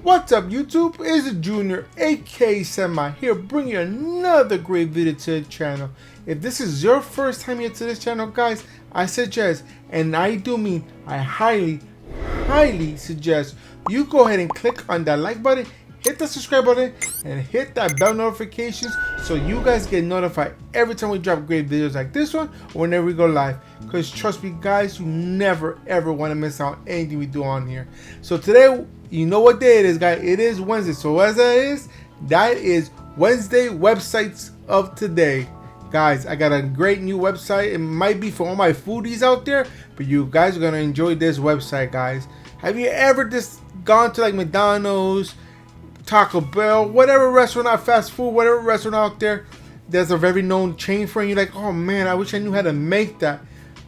What's up YouTube? It's Junior aka Semi here, bringing you another great video to the channel. If this is your first time here to this channel, guys, I suggest, and I do mean I highly suggest, you go ahead and click on that like button, hit the subscribe button, and hit that bell notifications so you guys get notified every time we drop great videos like this one or whenever we go live. Because trust me guys, you never ever want to miss out on anything we do on here. So today, you know what day it is, guys. It is Wednesday. So as that is Wednesday websites of today. Guys, I got a great new website. It might be for all my foodies out there, but you guys are gonna enjoy this website, guys. Have you ever just gone to like McDonald's, Taco Bell, whatever restaurant out, fast food, whatever restaurant out there, there's a very known chain for, and you're like, oh man, I wish I knew how to make that.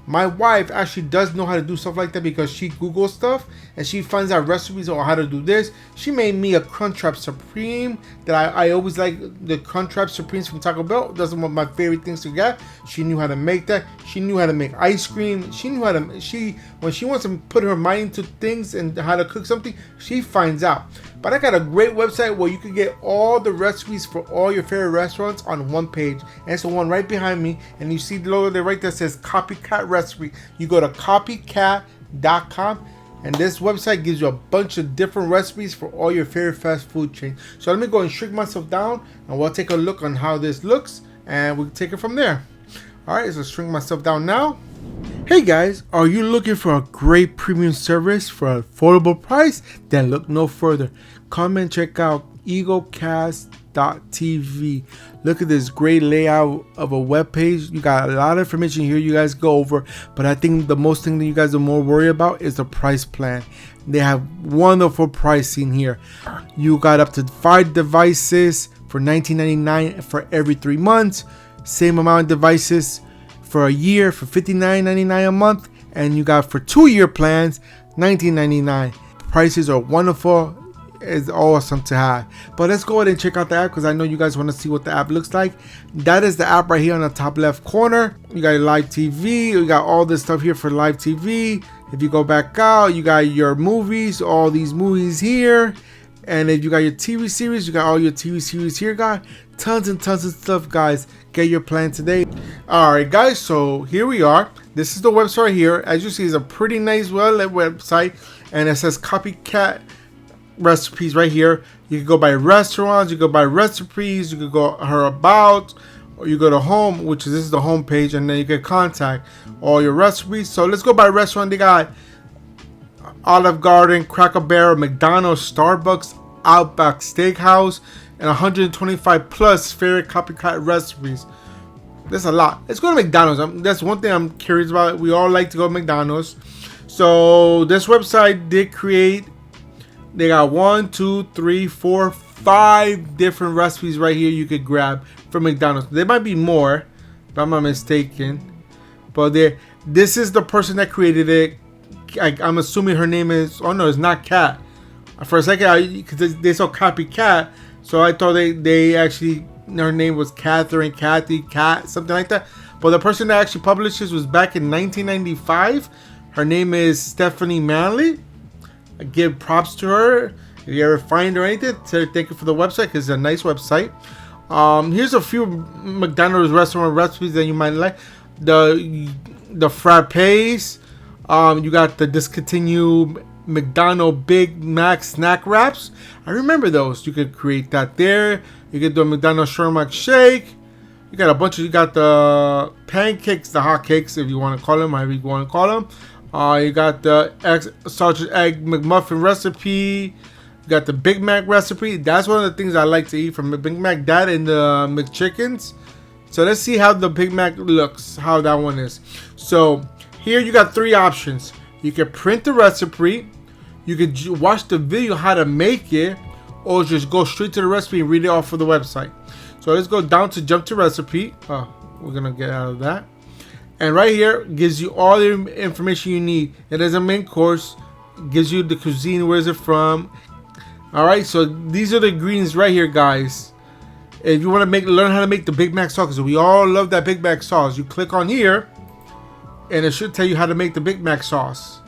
My wife actually does know how to do stuff like that because she Googles stuff and she finds out recipes on how to do this. She made me a Crunchwrap Supreme that I always like, the Crunchwrap Supremes from Taco Bell. That's one of my favorite things to get. She knew how to make that. She knew how to make ice cream. She knew how to, when she wants to put her mind into things and how to cook something, she finds out. But I got a great website where you can get all the recipes for all your favorite restaurants on one page. And it's the one right behind me. And you see the logo there right there says Copycat Recipe. You go to copycat.com and this website gives you a bunch of different recipes for all your favorite fast food chains. So let me go and shrink myself down and we'll take a look on how this looks and we'll take it from there. Alright, so shrink myself down now. Hey guys, are you looking for a great premium service for an affordable price? Then look no further. Come and check out egocast.tv. Look at this great layout of a web page. You got a lot of information here you guys go over, but I think the most thing that you guys are more worried about is the price plan. They have wonderful pricing here. You got up to 5 devices for $19.99 for every 3 months. Same amount of devices for a year for $59.99 a month, and you got for 2-year plans $19.99. Prices are wonderful. It's awesome to have. But let's go ahead and check out the app because I know you guys want to see what the app looks like. That is the app right here on the top left corner. You got your live TV. You got all this stuff here for live TV. If you go back out, you got your movies, all these movies here. And if you got your TV series, you got all your TV series here, guys. Tons and tons of stuff, guys. Get your plan today. Alright guys, so here we are. This is the website here. As you see, it's a pretty nice, well-lit website. And it says Copycat Recipes right here. You can go by restaurants, you go by recipes, you can go her about, or you go to home, which is, this is the home page, and then you can contact all your recipes. So let's go by restaurant. They got Olive Garden, Cracker Barrel, McDonald's, Starbucks, Outback Steakhouse, and 125 plus favorite Copycat recipes. That's a lot. Let's go to McDonald's. That's one thing I'm curious about. We all like to go to McDonald's. So this website did create, they got 1, 2, 3, 4, 5 different recipes right here you could grab from McDonald's. There might be more, if I'm not mistaken. But this is the person that created it. I'm assuming her name is, oh no, it's not Cat. For a second, because they saw Copycat, so I thought they actually, her name was Catherine, Kathy, Cat, something like that. But the person that actually published this was back in 1995. Her name is Stephanie Manley. I give props to her. If you ever find her or anything, thank you for the website because it's a nice website. Here's a few McDonald's restaurant recipes that you might like. The frappes. You got the discontinued McDonald's Big Mac snack wraps. I remember those. You could create that there. You could do a McDonald's shawarma shake. You got a bunch of, you got the pancakes, the hot cakes, if you want to call them, however you want to call them. You got the sausage egg McMuffin recipe. You got the Big Mac recipe. That's one of the things I like to eat from the Big Mac. That and the McChickens. So let's see how the Big Mac looks, how that one is. So here you got 3 options. You can print the recipe. You can watch the video how to make it, or just go straight to the recipe and read it off of the website. So let's go down to jump to recipe. Oh, we're gonna get out of that. And right here gives you all the information you need. It is a main course. Gives you the cuisine, where is it from. Alright, so these are the ingredients right here, guys. If you want to learn how to make the Big Mac sauce, because we all love that Big Mac sauce, you click on here, and it should tell you how to make the Big Mac sauce.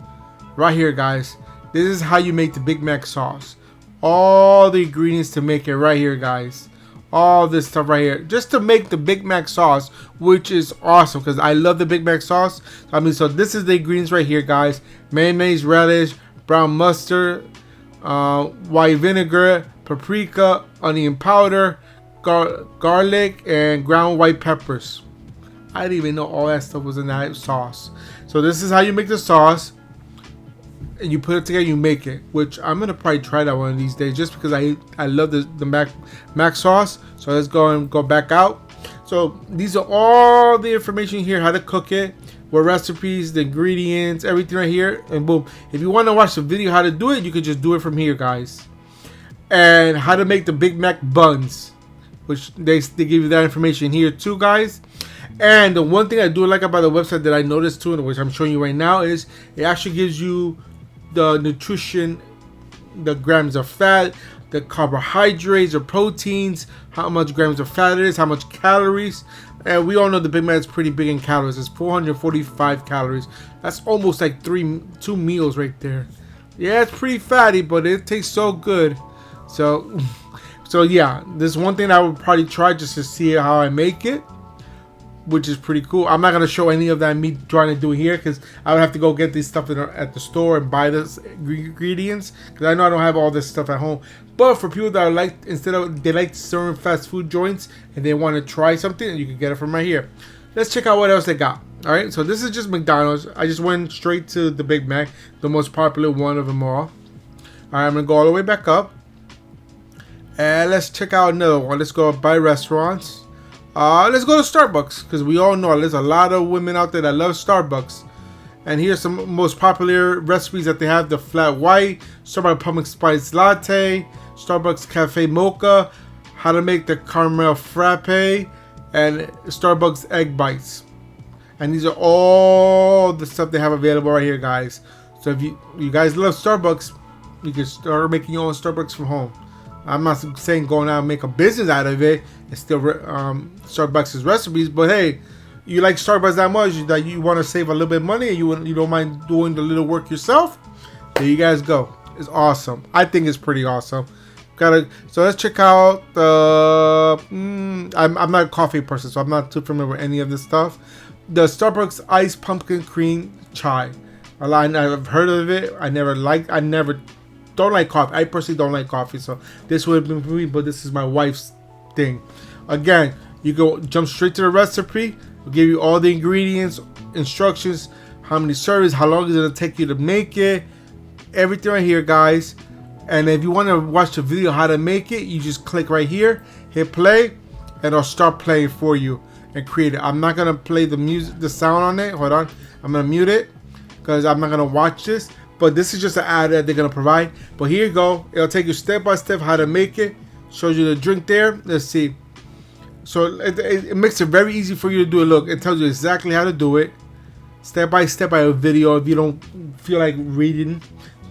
Right here, guys. This is how you make the Big Mac sauce. All the ingredients to make it right here, guys. All this stuff right here, just to make the Big Mac sauce, which is awesome because I love the Big Mac sauce. I mean, so this is the ingredients right here, guys. Mayonnaise, relish, brown mustard, white vinegar, paprika, onion powder, garlic, and ground white peppers. I didn't even know all that stuff was in that sauce. So this is how you make the sauce. And you put it together, you make it, which I'm gonna probably try that one of these days, just because I love the mac sauce. So let's go back out. So these are all the information here, how to cook it, what recipes, the ingredients, everything right here, and boom. If you want to watch the video how to do it, you can just do it from here, guys. And how to make the Big Mac buns, which they give you that information here too, guys. And the one thing I do like about the website that I noticed too, and which I'm showing you right now, is it actually gives you the nutrition, the grams of fat, the carbohydrates or proteins, how much grams of fat it is, how much calories. And we all know the Big Mac is pretty big in calories. It's 445 calories. That's almost like 2 meals right there. Yeah, it's pretty fatty, but it tastes so good. So yeah, this is one thing I would probably try just to see how I make it, which is pretty cool. I'm not going to show any of that me trying to do here because I would have to go get this stuff at the store and buy this ingredients because I know I don't have all this stuff at home. But for people that are like, they like certain fast food joints and they want to try something, you can get it from right here. Let's check out what else they got. All right, so this is just McDonald's. I just went straight to the Big Mac, the most popular one of them all. All right, I'm going to go all the way back up. And let's check out another one. Let's go by restaurants. Let's go to Starbucks because we all know there's a lot of women out there that love Starbucks. And here's some most popular recipes that they have: the flat white, Starbucks pumpkin spice latte, Starbucks cafe mocha, how to make the caramel frappe, and Starbucks egg bites. And these are all the stuff they have available right here, guys. So if you guys love Starbucks, you can start making your own Starbucks from home. I'm not saying going out and make a business out of it. It's still Starbucks' recipes, but hey, you like Starbucks that much that you want to save a little bit of money and you don't mind doing the little work yourself. There you guys go. It's awesome. I think it's pretty awesome. So let's check out the. I'm not a coffee person, so I'm not too familiar with any of this stuff. The Starbucks iced pumpkin cream chai. I've heard of it. I never don't like coffee. I personally don't like coffee, so this would have been for me, but this is my wife's thing. Again, you go jump straight to the recipe. It'll give you all the ingredients, instructions, how many servings, how long is it going to take you to make it, everything right here, guys. And if you want to watch the video how to make it, you just click right here, hit play, and it'll start playing for you and create it. I'm not going to play the music, the sound on it. Hold on. I'm going to mute it because I'm not going to watch this. But this is just an ad that they're going to provide. But here you go. It'll take you step by step how to make it. Shows you the drink there. Let's see. So it makes it very easy for you to do it. Look, it tells you exactly how to do it. Step by step by a video. If you don't feel like reading,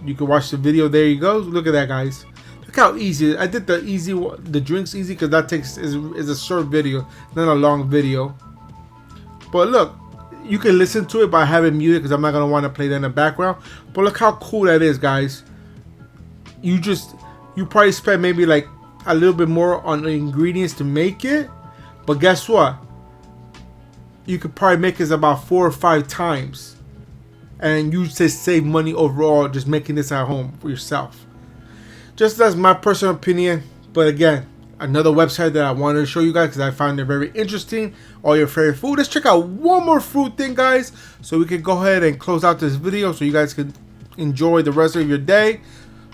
you can watch the video. There you go. Look at that, guys. Look how easy. I did the drinks easy because that is a short video, not a long video. But look. You can listen to it by having muted because I'm not going to want to play that in the background. But look how cool that is, guys. You probably spend maybe like a little bit more on the ingredients to make it. But guess what? You could probably make this about 4 or 5 times. And you just save money overall just making this at home for yourself. Just as my personal opinion. But again, another website that I wanted to show you guys because I found it very interesting. All your favorite food. Let's check out one more food thing, guys, so we can go ahead and close out this video so you guys can enjoy the rest of your day.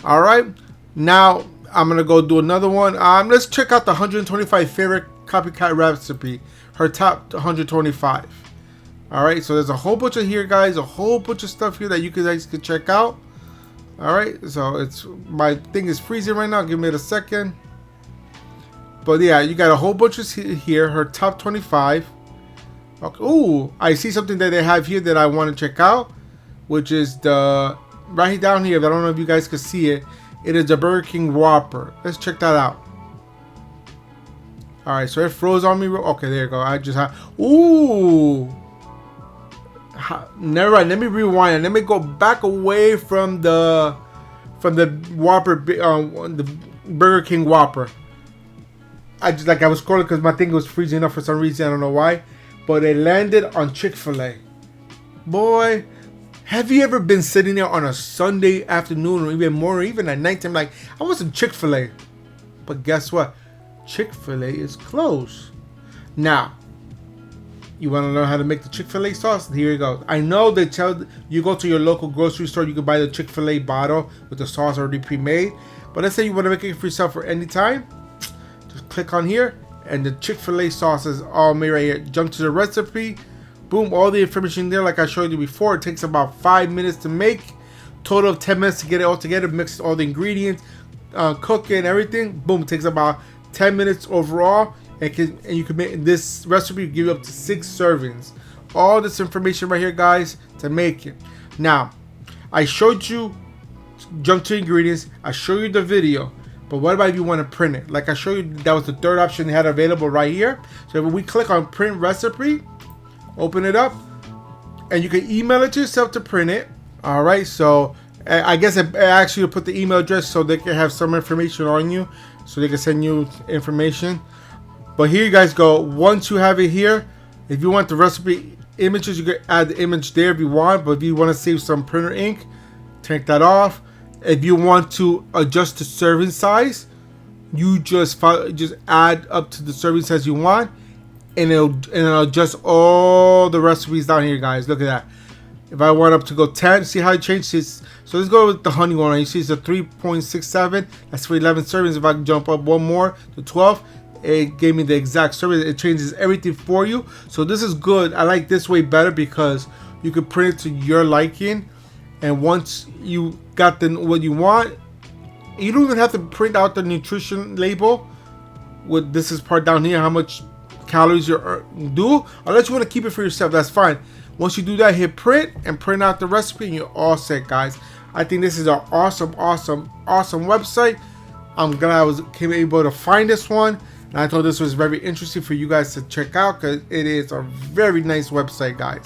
All right, now I'm gonna go do another one. Let's check out the 125 favorite copycat recipe, her top 125. All right, so there's a whole bunch of here, guys, a whole bunch of stuff here that you guys can check out. All right, so my thing is freezing right now. Give me a second. But yeah, you got a whole bunch of here, her top 25. Okay. Ooh, I see something that they have here that I want to check out, which is the right down here. I don't know if you guys can see it. It is the Burger King Whopper. Let's check that out. All right, so it froze on me. Okay, there you go. I just have. Ooh. Never mind. Let me rewind. Let me go back away from the Whopper, the Burger King Whopper. I was scrolling because my thing was freezing up for some reason. I don't know why, but it landed on Chick-fil-A. Boy, have you ever been sitting there on a Sunday afternoon or even morning, or even at nighttime, like, I want some Chick-fil-A? But guess what? Chick-fil-A is closed. Now, you want to learn how to make the Chick-fil-A sauce? Here you go. I know they tell you go to your local grocery store, you can buy the Chick-fil-A bottle with the sauce already pre-made. But let's say you want to make it for yourself for any time. Just click on here, and the Chick-fil-A sauce is all made right here. Jump to the recipe. Boom, all the information there like I showed you before. It takes about 5 minutes to make. Total of 10 minutes to get it all together. Mix all the ingredients, cook it and everything. Boom, it takes about 10 minutes overall. And you can make this recipe, give you up to 6 servings. All this information right here, guys, to make it. Now, I showed you jump to ingredients. I showed you the video. But what about if you want to print it? Like I showed you, that was the third option they had available right here. So when we click on print recipe, open it up, and you can email it to yourself to print it. All right, so I guess it asks you to put the email address so they can have some information on you, so they can send you information. But here you guys go. Once you have it here, if you want the recipe images, you can add the image there if you want. But if you want to save some printer ink, take that off. If you want to adjust the serving size, you just add up to the serving size you want. And it'll adjust all the recipes down here, guys. Look at that. If I want up to go 10, see how it changed this? So let's go with the honey one. You see it's a 3.67. That's for 11 servings. If I can jump up one more to 12, it gave me the exact serving. It changes everything for you. So this is good. I like this way better because you can print it to your liking. And once you got what you want, you don't even have to print out the nutrition label. With this is part down here, how much calories you do, unless you want to keep it for yourself, that's fine. Once you do that, hit print and print out the recipe and you're all set, guys. I think this is an awesome website. I'm glad I was able to find this one, and I thought this was very interesting for you guys to check out because it is a very nice website, guys.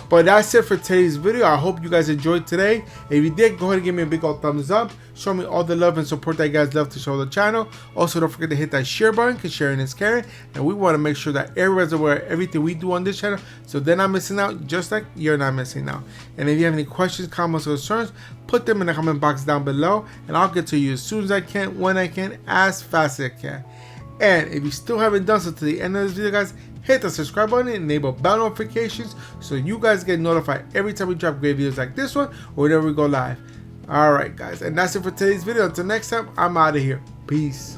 But that's it for today's video. I hope you guys enjoyed today. If you did, go ahead and give me a big old thumbs up. Show me all the love and support that you guys love to show the channel. Also, don't forget to hit that share button because sharing is caring. And we want to make sure that everyone's aware of everything we do on this channel, so they're not missing out, just like you're not missing out. And if you have any questions, comments, or concerns, put them in the comment box down below. And I'll get to you as soon as I can, when I can, as fast as I can. And if you still haven't done so to the end of this video, guys, hit the subscribe button and enable bell notifications so you guys get notified every time we drop great videos like this one or whenever we go live. Alright, guys, and that's it for today's video. Until next time, I'm out of here. Peace.